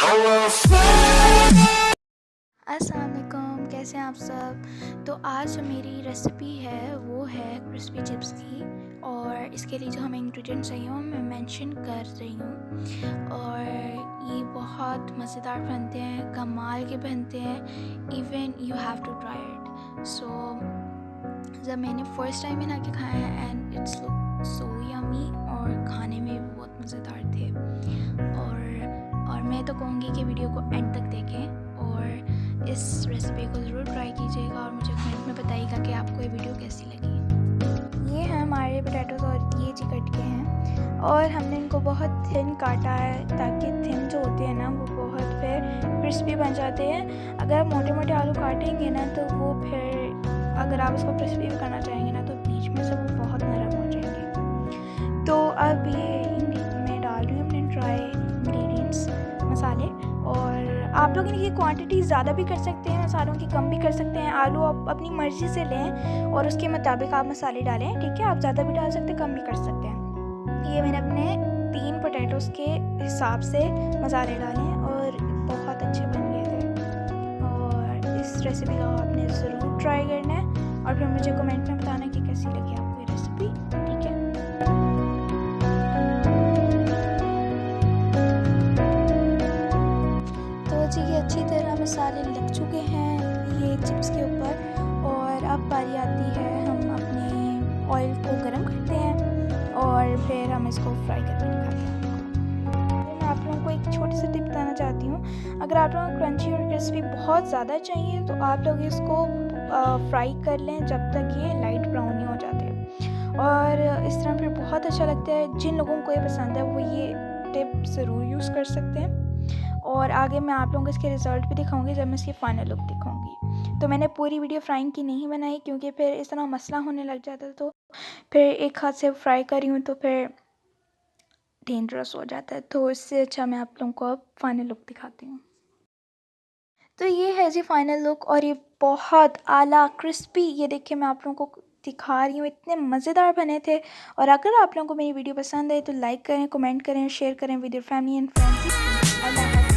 अस्सलाम वालेकुम, कैसे हैं आप सब। तो आज जो मेरी रेसिपी है वो है क्रिस्पी चिप्स की, और इसके लिए जो हमें इंग्रेडिएंट्स चाहिए वो मैं मेंशन कर रही हूँ। और ये बहुत मज़ेदार बनते हैं, कमाल के बनते हैं। Even you have to try it. So जब मैंने फ़र्स्ट टाइम बना के खाया है and it's look so yummy, और खाने में भी बहुत मज़ेदार थे। और मैं तो कहूँगी कि वीडियो को एंड तक देखें और इस रेसिपी को ज़रूर ट्राई कीजिएगा और मुझे कमेंट में बताइएगा कि आपको ये वीडियो कैसी लगी। ये हैं हमारे पोटैटोज़ और ये जी कट के हैं, और हमने इनको बहुत थिन काटा है ताकि थिन जो होते हैं ना वो बहुत फिर क्रिस्पी बन जाते हैं। अगर आप मोटे मोटे आलू काटेंगे ना तो वो फिर अगर आप उसको क्रिस्पी भी करना चाहेंगे ना तो बीच में से वो बहुत नरम हो जाएंगे। तो अब ये मैं डाल रही हूँ अपने ड्राई इंग्रेडिएंट्स मसाले, और आप लोग इनकी क्वांटिटी ज़्यादा भी कर सकते हैं, मसालों की कम भी कर सकते हैं। आलू आप अपनी मर्ज़ी से लें और उसके मुताबिक आप मसाले डालें, ठीक है। आप ज़्यादा भी डाल सकते हैं, कम भी कर सकते हैं। ये मैंने अपने 3 पोटैटोज़ के हिसाब से मसाले डाले और बहुत अच्छे बन गए थे। और इस रेसिपी का आपने ज़रूर ट्राई करना है और फिर मुझे कमेंट में बताना कि कैसी लगी आपको ये रेसिपी, ठीक है। तो जी ये अच्छी तरह मसाले लग चुके हैं ये चिप्स के ऊपर, और अब बारी आती है हम अपने ऑयल को गर्म करते हैं और फिर हम इसको फ्राई करके दिखाते हैं आपको। मैं आप लोगों को एक छोटी सी टिप बताना चाहती हूँ। अगर आप लोगों को क्रंची और क्रिस्पी बहुत ज़्यादा चाहिए तो आप लोग इसको फ्राई कर लें जब तक ये लाइट ब्राउन नहीं हो जाते, और इस तरह फिर बहुत अच्छा लगता है। जिन लोगों को ये पसंद है वो ये टिप ज़रूर यूज़ कर सकते हैं। और आगे मैं आप लोगों को इसके रिज़ल्ट भी दिखाऊंगी जब मैं इसकी फ़ाइनल लुक दिखाऊंगी। तो मैंने पूरी वीडियो फ्राइंग की नहीं बनाई क्योंकि फिर इस तरह मसला होने लग जाता है, तो फिर एक हाथ से फ्राई करी हूँ तो फिर डेंजरस हो जाता है। तो इससे अच्छा मैं आप लोगों को अब फ़ाइनल लुक दिखाती हूँ। तो ये है जी फ़ाइनल लुक, और ये बहुत आला क्रिस्पी, ये देखिए मैं आप लोगों को दिखा रही हूँ, इतने मज़ेदार बने थे। और अगर आप लोगों को मेरी वीडियो पसंद है तो लाइक करें, कमेंट करें, शेयर करें with your family and friends. अल्लाह हाफ़िज़।